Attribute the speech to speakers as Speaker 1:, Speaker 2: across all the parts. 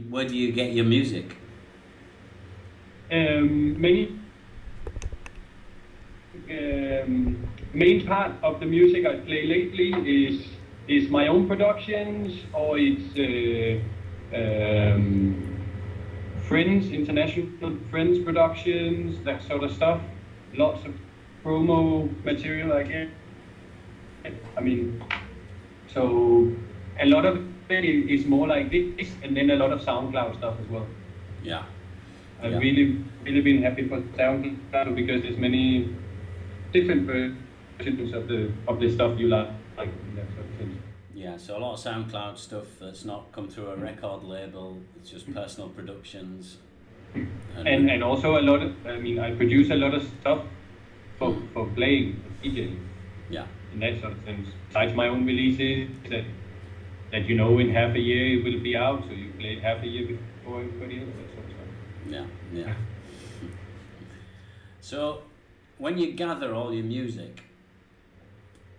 Speaker 1: Where do you get your music?
Speaker 2: Main part of the music I play lately is my own productions, or it's friends, international friends productions, that sort of stuff. Lots of promo material I get. I mean, so a lot of it is more like this, and then a lot of SoundCloud stuff as well.
Speaker 1: Yeah.
Speaker 2: I've really been happy for SoundCloud because there's many different versions of the stuff you like in that sort of sense.
Speaker 1: Yeah, so a lot of SoundCloud stuff that's not come through a record label, it's just personal productions.
Speaker 2: And also a lot of, I mean, I produce a lot of stuff for playing, for DJing.
Speaker 1: Yeah.
Speaker 2: In that sort of sense. Besides my own releases that you know in half a year it will be out, so you play it half a year before everybody else, that sort of stuff.
Speaker 1: Yeah. So, when you gather all your music,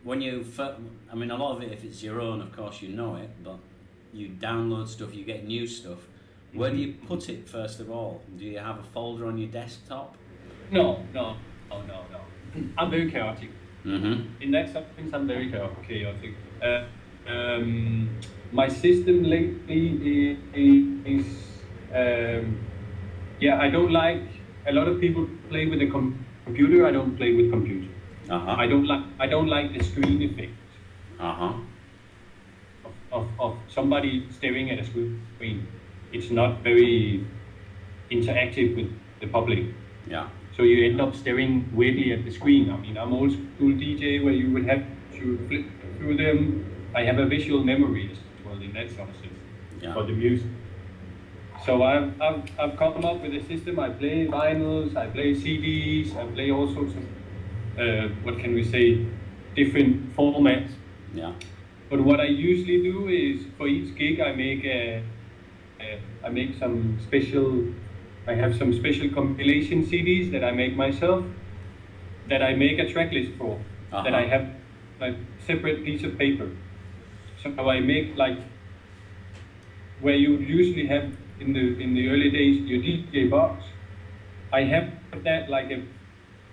Speaker 1: I mean, a lot of it, if it's your own, of course, you know it, but you download stuff, you get new stuff. Where do you put it, first of all? Do you have a folder on your desktop?
Speaker 2: No. I'm very chaotic.
Speaker 1: Mm-hmm.
Speaker 2: In that sense, I'm very chaotic. My system lately is I don't like, a lot of people play with a computer. I don't play with computer.
Speaker 1: Uh-huh.
Speaker 2: I don't like the screen effect.
Speaker 1: Uh-huh.
Speaker 2: Of somebody staring at a screen. It's not very interactive with the public.
Speaker 1: Yeah.
Speaker 2: So you end up staring weirdly at the screen. I mean, I'm old school DJ where you would have to flip through them. I have a visual memory as well in that sort of sense for the music. So I've come up with a system. I play vinyls, I play CDs, I play all sorts of different formats.
Speaker 1: Yeah.
Speaker 2: But what I usually do is for each gig I make some special. I have some special compilation CDs that I make myself, that I make a track list for, that I have a separate piece of paper. So I make like, where you usually have in the early days your DJ box, I have that like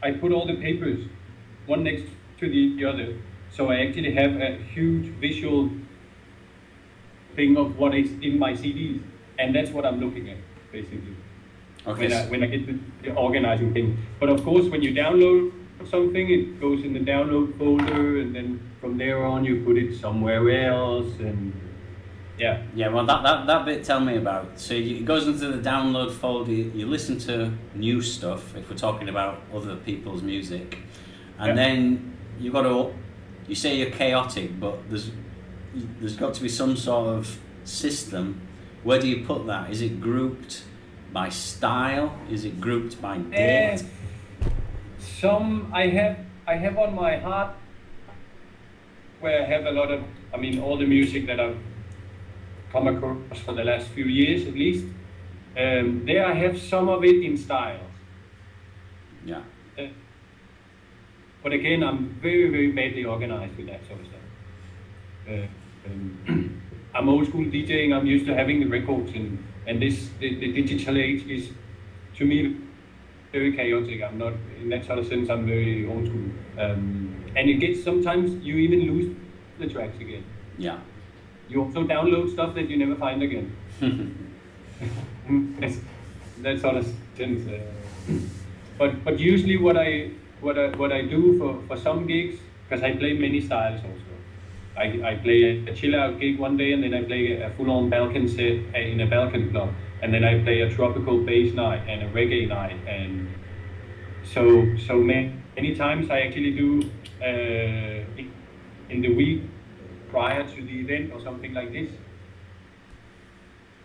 Speaker 2: I put all the papers one next to the other, so I actually have a huge visual thing of what is in my CDs, and that's what I'm looking at basically.
Speaker 1: Okay.
Speaker 2: When I get the organizing thing. But of course, when you download something, it goes in the download folder, and then from there on you put it somewhere else, and yeah.
Speaker 1: Yeah, well, that bit, tell me about. So it goes into the download folder. You listen to new stuff if we're talking about other people's music, and then you say you're chaotic, but there's got to be some sort of system. Where do you put that? Is it grouped by style? Is it grouped by date?
Speaker 2: Some I have on my heart, where I have a lot of, I mean, all the music that I've come across for the last few years at least. There I have some of it in styles.
Speaker 1: Yeah.
Speaker 2: But again, I'm very, very badly organized with that sort of stuff. I'm old school DJing. I'm used to having the records, and the digital age is, to me, very chaotic. I'm not, in that sort of sense, I'm very old school. And it gets, sometimes you even lose the tracks again.
Speaker 1: Yeah.
Speaker 2: You also download stuff that you never find again. That sort of sense. But usually what I do for some gigs, because I play many styles also. I play a chill out gig one day, and then I play a full on Balkan set in a Balkan club, and then I play a tropical bass night and a reggae night, and so many times I actually do in the week prior to the event or something like this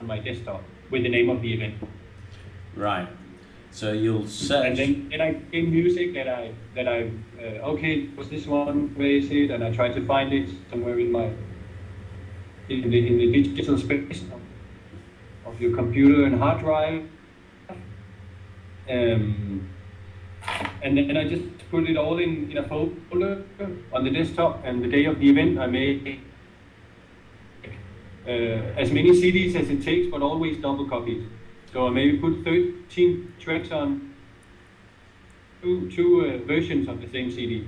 Speaker 2: on my desktop with the name of the event.
Speaker 1: Right. So you'll search.
Speaker 2: And then I get music that I okay, what's this one? Where is it? And I try to find it somewhere in the digital space of your computer and hard drive. And then I just put it all in a folder on the desktop. And the day of the event, I make as many CDs as it takes, but always double copies. So I maybe put 13 tracks on two versions of the same CD.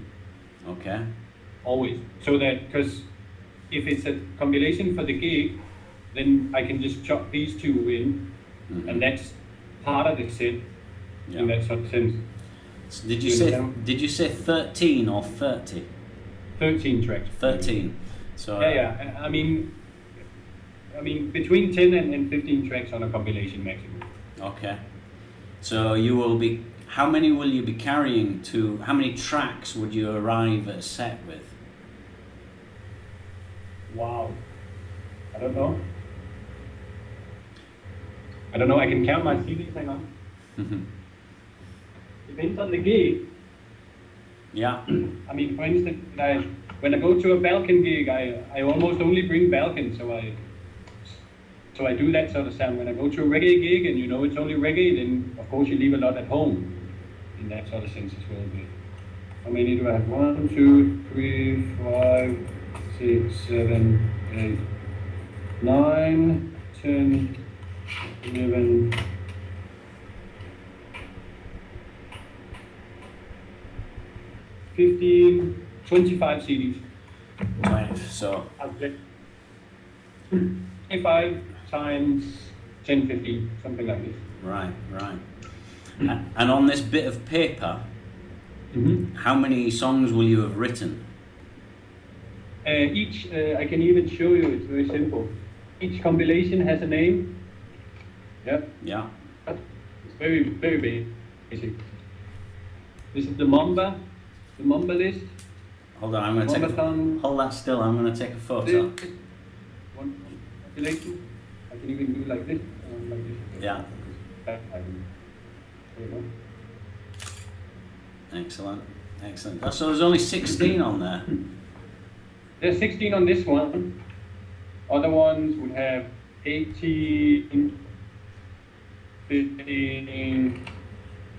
Speaker 1: Okay.
Speaker 2: Always. So that, because if it's a compilation for the gig, then I can just chop these two in, and that's part of the set in that sort of sense.
Speaker 1: So did you say 13 or 30?
Speaker 2: 13 tracks.
Speaker 1: 13. So
Speaker 2: yeah. I mean between 10 and 15 tracks on a compilation maximum.
Speaker 1: Okay. So you will be. How many will you be carrying to? How many tracks would you arrive at a set with?
Speaker 2: Wow. I don't know. I can count my CDs. Hang on. Depends on the gig.
Speaker 1: Yeah.
Speaker 2: I mean, for instance, when I go to a Balkan gig, I almost only bring Balkan, so I do that sort of sound. When I go to a reggae gig and you know it's only reggae, then of course you leave a lot at home in that sort of sense as well. But how many do I have? 1, 2, 3, 5, 6, 7, 8, 9, 10, 11. 15, 25 CDs.
Speaker 1: Right. So.
Speaker 2: 25 times 10, 15, something like this.
Speaker 1: Right. And on this bit of paper, how many songs will you have written?
Speaker 2: Each, I can even show you, it's very simple. Each compilation has a name. Yeah. It's very, very basic. This is the Mamba list.
Speaker 1: Hold on, I'm going to hold that still. I'm going to take a photo.
Speaker 2: One compilation. I can even do like this.
Speaker 1: Yeah. Excellent. So there's only 16 on there.
Speaker 2: There's 16 on this one. Other ones would have 18, 15,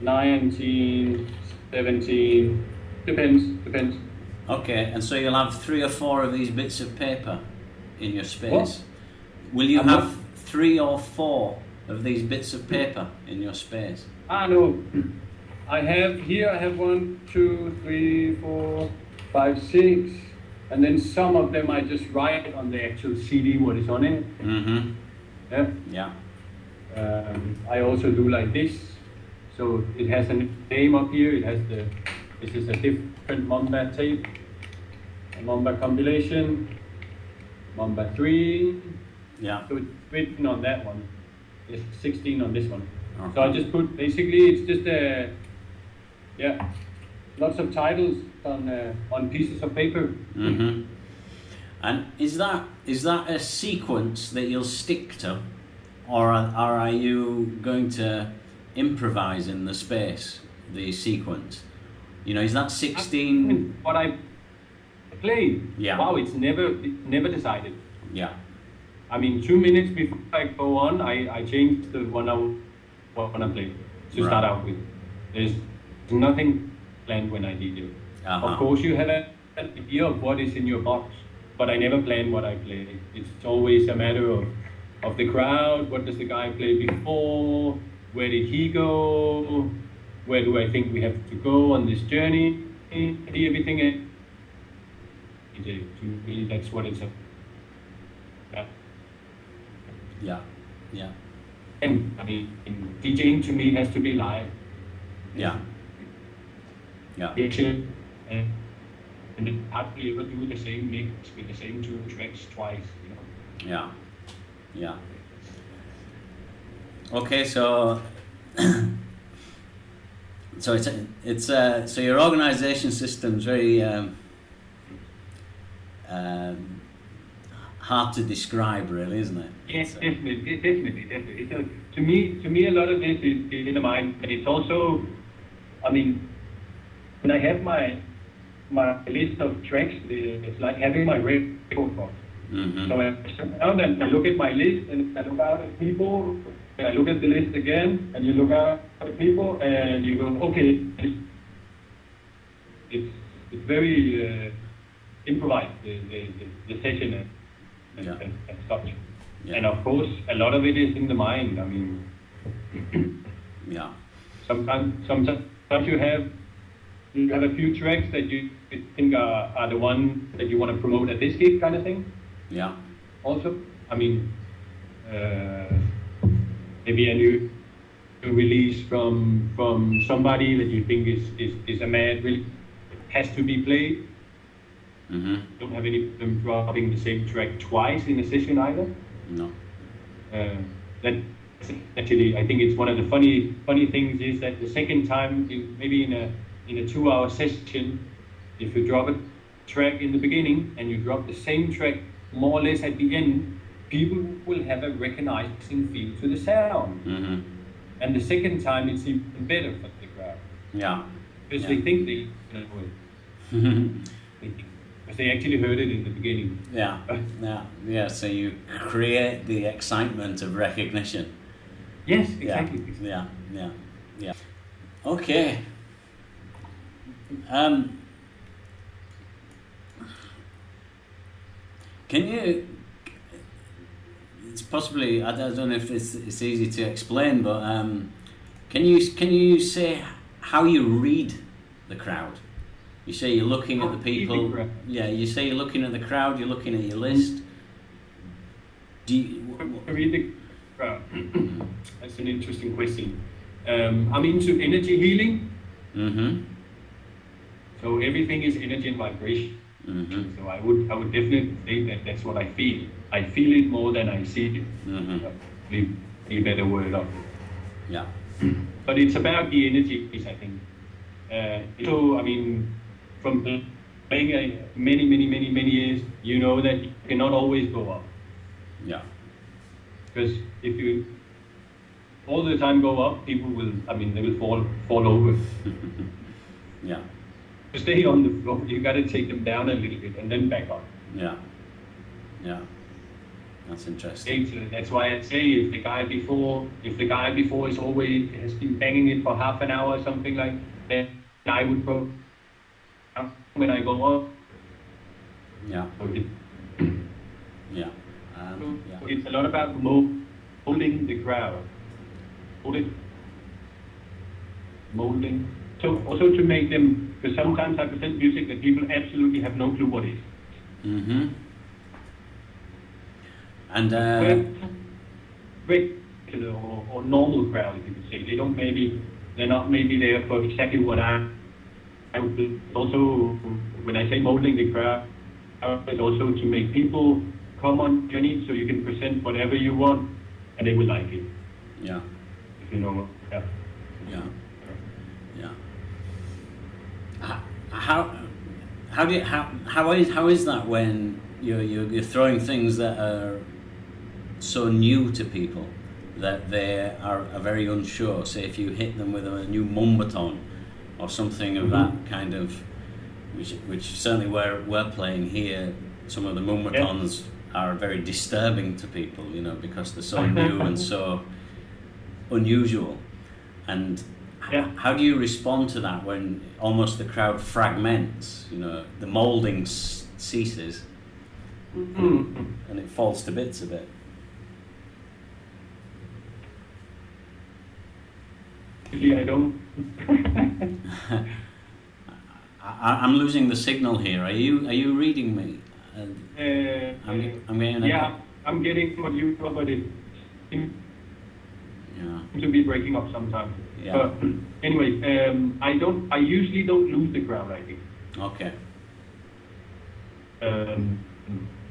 Speaker 2: 19, 17. Depends.
Speaker 1: Okay, and so you'll have 3 or 4 of these bits of paper in your space.
Speaker 2: What?
Speaker 1: Will you have 3 or 4 of these bits of paper in your space?
Speaker 2: No. I have 1, 2, 3, 4, 5, 6, and then some of them I just write on the actual CD what is on it.
Speaker 1: Yeah.
Speaker 2: I also do like this. So it has a name up here. This is a different Mamba tape, a Mamba compilation, Mamba 3.
Speaker 1: Yeah.
Speaker 2: So it's written on that one. It's 16 on this one.
Speaker 1: Okay.
Speaker 2: So I just put, basically it's just lots of titles on pieces of paper.
Speaker 1: And is that a sequence that you'll stick to, or are you going to improvise in the space, the sequence? You know, is that 16?
Speaker 2: What I play?
Speaker 1: Yeah.
Speaker 2: Wow, it's never decided.
Speaker 1: Yeah.
Speaker 2: I mean, 2 minutes before I go on, I change the one I want to play to start out with. There's nothing planned when I DJ. Of course, you have an idea of what is in your box, but I never plan what I play. It's always a matter of the crowd. What does the guy play before? Where did he go? Where do I think we have to go on this journey? Everything. To me, that's what it's about.
Speaker 1: Yeah.
Speaker 2: And I mean, DJing to me has to be live.
Speaker 1: Yeah.
Speaker 2: And then hardly ever do the same mix with the same 2 tracks twice. You know?
Speaker 1: Yeah. Okay, so so your organization system's very hard to describe, really, isn't it?
Speaker 2: Yes, definitely. So, to me, a lot of this is in the mind, but it's also, I mean, when I have my list of tracks, it's like having my record box. So I sit down and I look at my list, and I look out at people, and I look at the list again, and you look out at people, and you go, okay, it's very improvised, the session and such.
Speaker 1: Yeah.
Speaker 2: And of course, a lot of it is in the mind. I mean,
Speaker 1: yeah.
Speaker 2: Sometimes you have a few tracks that you think are the one that you want to promote at this gig, kind of thing.
Speaker 1: Yeah.
Speaker 2: Also, I mean, maybe a new release from somebody that you think is a mad, really has to be played.
Speaker 1: Mm-hmm.
Speaker 2: Don't have any problem dropping the same track twice in a session either.
Speaker 1: No.
Speaker 2: That actually, I think it's one of the funny things is that the second time, maybe in a 2-hour session, if you drop a track in the beginning and you drop the same track more or less at the end, people will have a recognizing feel to the sound.
Speaker 1: Mm-hmm.
Speaker 2: And the second time, it's even better for the crowd.
Speaker 1: Yeah.
Speaker 2: Because they think they know it. Because they actually heard it in the beginning.
Speaker 1: Yeah, yeah. So you create the excitement of recognition.
Speaker 2: Yes, exactly.
Speaker 1: Yeah. Okay. Can you? It's possibly, I don't know if it's easy to explain, but can you say how you read the crowd? You say you're looking at the people. Yeah, you say you're looking at the crowd. You're looking at your list. Do you
Speaker 2: read the crowd? That's an interesting question. I'm into energy healing.
Speaker 1: Mm-hmm.
Speaker 2: So everything is energy and vibration.
Speaker 1: Mm-hmm.
Speaker 2: So I would definitely say that that's what I feel. I feel it more than I see it.
Speaker 1: Mm-hmm.
Speaker 2: A better word of it.
Speaker 1: Yeah.
Speaker 2: But it's about the energies, I think. So I mean, from playing many years, you know that you cannot always go up.
Speaker 1: Yeah.
Speaker 2: Because if you all the time go up, people will. I mean, they will fall over.
Speaker 1: Yeah.
Speaker 2: To stay on the floor, you got to take them down a little bit and then back up.
Speaker 1: Yeah. Yeah. That's interesting.
Speaker 2: So that's why I say if the guy before is always has been banging it for half an hour or something like that, I would go when I go up.
Speaker 1: Yeah. Yeah.
Speaker 2: It's a lot about molding the crowd. Molding. So also to make them, because sometimes I present music that people absolutely have no clue what it is.
Speaker 1: Mm-hmm. And
Speaker 2: regular or normal crowd, if you could say. They're not maybe there for exactly what I would do. Also, when I say molding the crowd, it's also to make people come on journey so you can present whatever you want and they will like it.
Speaker 1: Yeah.
Speaker 2: If you know. Yeah.
Speaker 1: Yeah. Yeah. How is that when you're throwing things that are so new to people that they are very unsure? Say if you hit them with a new mumbaton or something of that kind of, which certainly we're playing here, some of the mumbatons are very disturbing to people, you know, because they're so new and so unusual. And how do you respond to that when almost the crowd fragments, you know, the molding ceases and it falls to bits a bit?
Speaker 2: I don't.
Speaker 1: I'm losing the signal here. Are you reading me? I'm getting.
Speaker 2: I'm getting what you talk about. It seems to be breaking up sometimes.
Speaker 1: Yeah.
Speaker 2: But anyway, I usually don't lose the crowd, I think.
Speaker 1: Okay.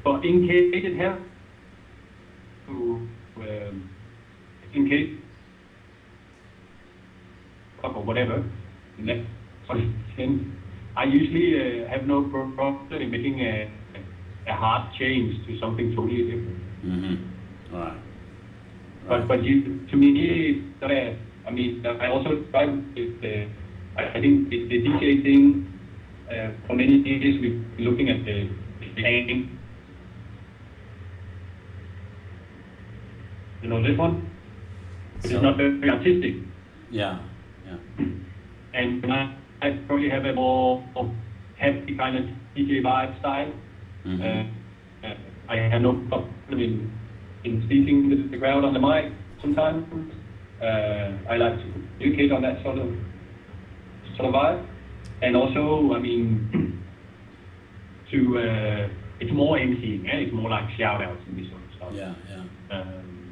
Speaker 2: But in case it has to, in case or whatever, I usually have no problem in making a hard change to something totally different.
Speaker 1: Mm-hmm. All right.
Speaker 2: But to me, I mean, I also try with I think the DJ thing. For many years, we've been looking at the hanging. You know this one? It's not very artistic.
Speaker 1: Yeah.
Speaker 2: And I probably have a more happy kind of DJ vibe style.
Speaker 1: Mm-hmm.
Speaker 2: I have no problem in in speaking the crowd on the mic sometimes. I like to communicate on that sort of vibe. And also, I mean, it's more emceeing, it's more like shout-outs and this sort of stuff.
Speaker 1: Yeah, yeah.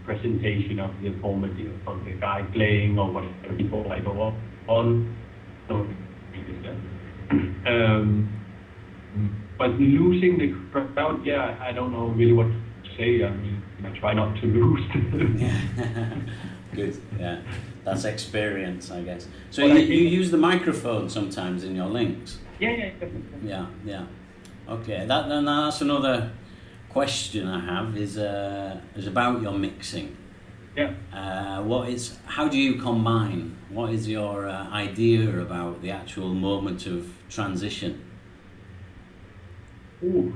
Speaker 2: Presentation of the performance of the guy playing or whatever before I go on. So, but losing the crowd, yeah, I don't know really what to say. I mean, I try not to lose.
Speaker 1: Good, yeah. That's experience, I guess. So you use the microphone sometimes in your links?
Speaker 2: Yeah, definitely.
Speaker 1: Yeah. Okay, that's another question I have is about your mixing.
Speaker 2: Yeah.
Speaker 1: How do you combine? What is your idea about the actual moment of transition?
Speaker 2: Ooh.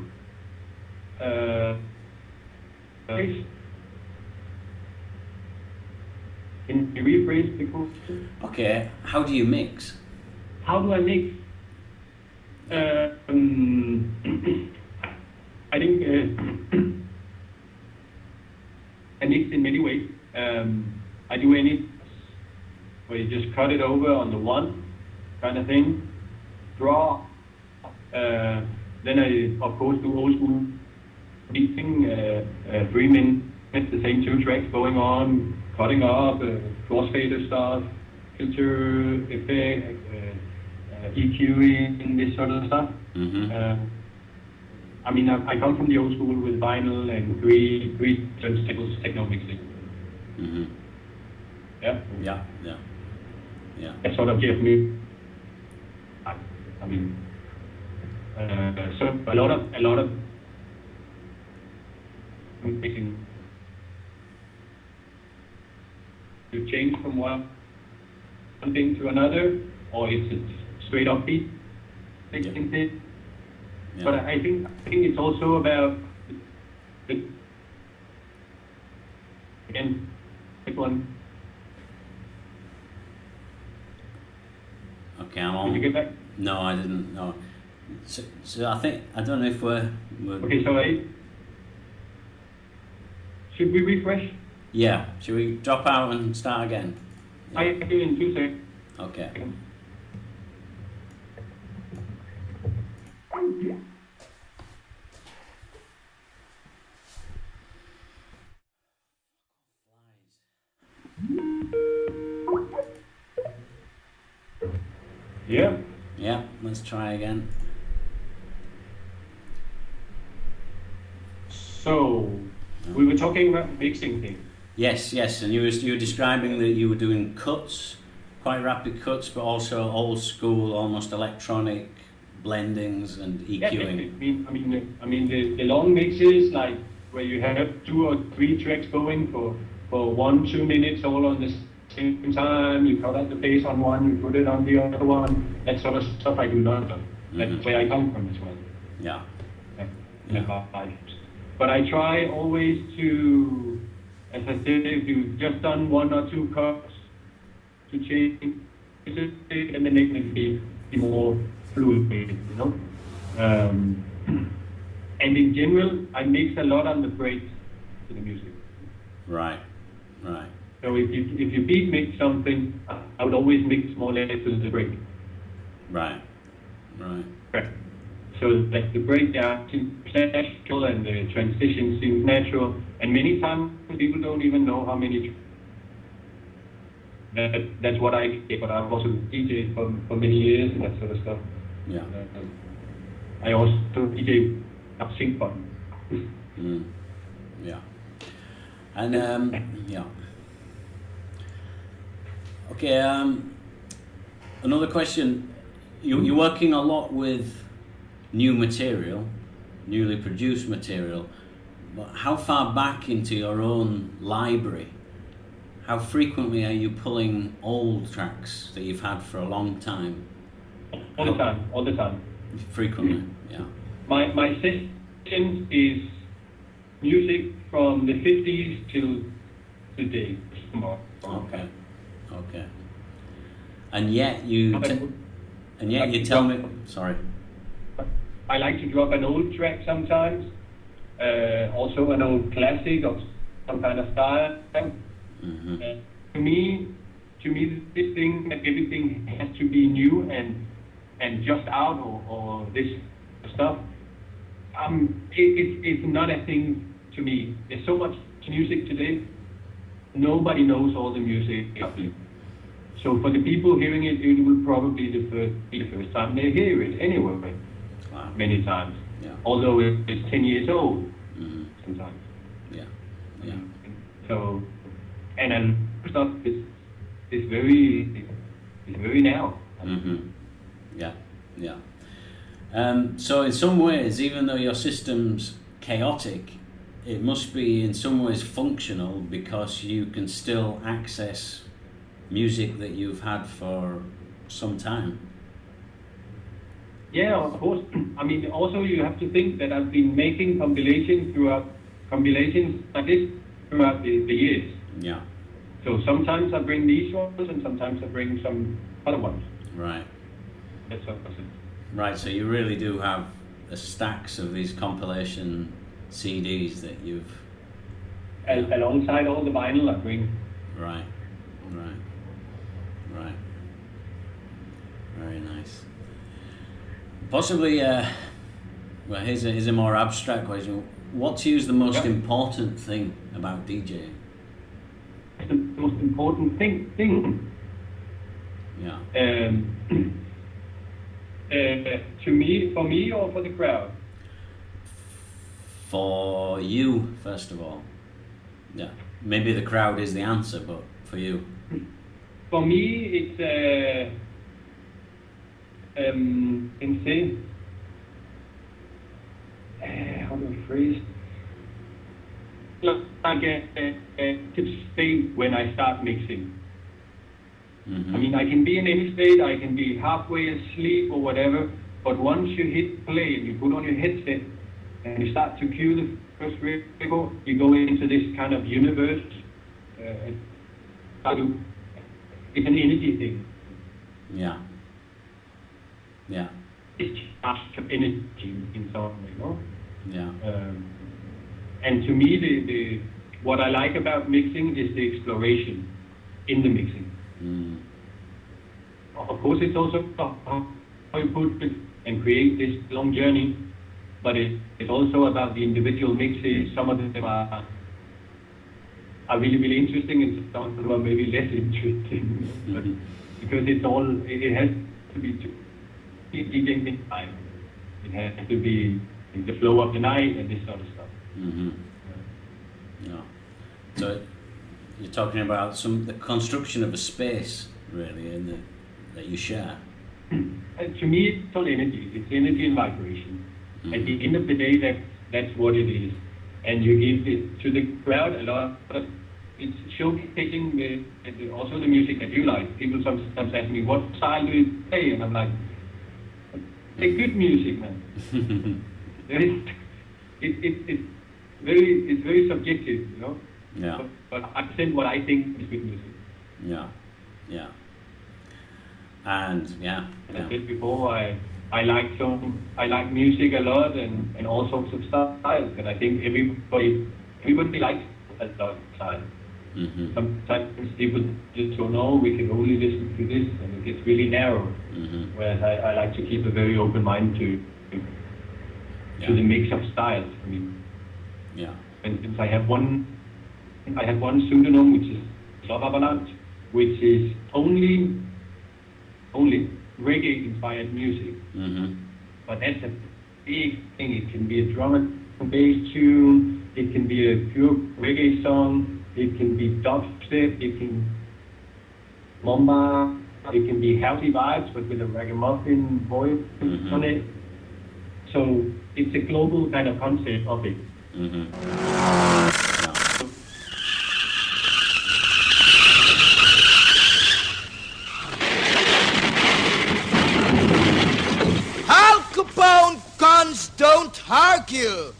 Speaker 2: Can you rephrase the question?
Speaker 1: Okay, how do you mix?
Speaker 2: How do I mix? I think I mix in many ways. I do any where you just cut it over on the one kind of thing, draw. Then I of course do old school mixing, 3 minutes, the same 2 tracks going on, cutting up, crossfader stuff, filter effect, EQing, this sort of stuff.
Speaker 1: Mm-hmm.
Speaker 2: I mean, I come from the old school with vinyl and three turntables techno mixing.
Speaker 1: Mm-hmm.
Speaker 2: Yeah.
Speaker 1: Yeah.
Speaker 2: That sort of gave me. I mean, so a lot of mixing to change from one thing to another, or it's a straight up beat mixing thing. Yeah. But I think it's also about again, this one.
Speaker 1: Okay, I'm on.
Speaker 2: Did you get that?
Speaker 1: No, I didn't. No. So I don't know if we're
Speaker 2: okay. So should we refresh?
Speaker 1: Yeah. Should we drop out and start again? Yeah.
Speaker 2: I do in 2 seconds.
Speaker 1: Okay.
Speaker 2: Yeah.
Speaker 1: Yeah, let's try again.
Speaker 2: So, we were talking about mixing things.
Speaker 1: Yes, and you were describing that you were doing cuts, quite rapid cuts, but also old school, almost electronic blendings and EQing.
Speaker 2: Yeah, I mean the long mixes, like where you have 2 or 3 tracks going for 1-2 minutes all on the same time. You cut out the bass on one, you put it on the other one. That sort of stuff I do not do. That's where I come from as well.
Speaker 1: Yeah.
Speaker 2: But I try always to, as I said, if you've just done 1 or 2 cuts, to change it, and then it can be more fluid, you know. And in general, I mix a lot on the breaks to the music. Right. So if you beat mix something, I would always mix more or less to the break.
Speaker 1: Right.
Speaker 2: So like the breakdown seems natural and the transition seems natural, and many times people don't even know how many. That's what I get, but I've also DJed for many years and that sort of stuff.
Speaker 1: Yeah.
Speaker 2: I also DJ up sync button.
Speaker 1: Yeah. And yeah. Okay. Another question. You're working a lot with new material, newly produced material, but how far back into your own library, how frequently are you pulling old tracks that you've had for a long time?
Speaker 2: All the time.
Speaker 1: Frequently, yeah.
Speaker 2: My session is music from the 50s till today.
Speaker 1: Okay. And yet you tell me. Sorry.
Speaker 2: I like to drop an old track sometimes, also an old classic of some kind of style.
Speaker 1: Mm-hmm.
Speaker 2: To me, this thing that everything has to be new and just out or this stuff, it's not a thing to me. There's so much music today. Nobody knows all the music. So for the people hearing it, it will probably be the first time they hear it anyway.
Speaker 1: Wow.
Speaker 2: Many times.
Speaker 1: Yeah.
Speaker 2: Although it's 10 years old sometimes.
Speaker 1: Yeah. Yeah.
Speaker 2: So, and stuff is very now.
Speaker 1: Mm-hmm. Yeah. Yeah. So in some ways, even though your system's chaotic, it must be in some ways functional because you can still access music that you've had for some time.
Speaker 2: Yeah, of course. I mean, also you have to think that I've been making compilations like this throughout the years.
Speaker 1: Yeah.
Speaker 2: So sometimes I bring these ones and sometimes I bring some other ones.
Speaker 1: Right.
Speaker 2: That's opposite.
Speaker 1: Right, so you really do have the stacks of these compilation CDs that you've...
Speaker 2: Alongside all the vinyl I bring.
Speaker 1: Right. Very nice. Possibly, well, here's a more abstract question. What to you is the most important thing about DJing?
Speaker 2: The most important thing?
Speaker 1: Yeah.
Speaker 2: To me, for me, or for the crowd?
Speaker 1: For you, first of all. Yeah. Maybe the crowd is the answer, but for you.
Speaker 2: For me, it's insane. How do I phrase? Like to state when I start mixing.
Speaker 1: Mm-hmm.
Speaker 2: I mean, I can be in any state, I can be halfway asleep or whatever, but once you hit play and you put on your headset and you start to cue the first record, you go into this kind of universe. It's an energy thing.
Speaker 1: Yeah.
Speaker 2: It's just energy in some way, no?
Speaker 1: Yeah.
Speaker 2: And to me, the what I like about mixing is the exploration in the mixing.
Speaker 1: Mm.
Speaker 2: Of course, it's also how you put it and create this long journey, but it's also about the individual mixes. Some of them are really interesting, and some of them are maybe less interesting. But because it has to be DJing time. It has to be in the flow of the night and this sort of stuff.
Speaker 1: Mm-hmm. Yeah. So you're talking about the construction of a space, really, that you share.
Speaker 2: To me, it's all energy. It's energy and vibration.
Speaker 1: Mm-hmm.
Speaker 2: At the end of the day, that's what it is. And you give it to the crowd a lot. But it's showcasing also the music that you like. People sometimes ask me, what style do you play? And I'm like, play good music, man. It's very subjective, you know.
Speaker 1: Yeah.
Speaker 2: But I present what I think is good music.
Speaker 1: Yeah. And
Speaker 2: As I said before, I like music a lot and all sorts of styles, and I think everybody likes a lot of style.
Speaker 1: Mm-hmm.
Speaker 2: Sometimes people just don't know, we can only listen to this, and it gets really narrow.
Speaker 1: Mm-hmm.
Speaker 2: Whereas I like to keep a very open mind to the mix of styles. I mean, for instance, I have one pseudonym which is Love Avalanche, which is only reggae-inspired music.
Speaker 1: Mm-hmm.
Speaker 2: But that's a big thing. It can be a drum and bass tune. It can be a pure reggae song. It can be dubstep. It can mumba. It can be housey vibes, but with a ragamuffin voice on it. So it's a global kind of concept of it.
Speaker 1: Mm-hmm.
Speaker 3: Al Capone guns don't argue.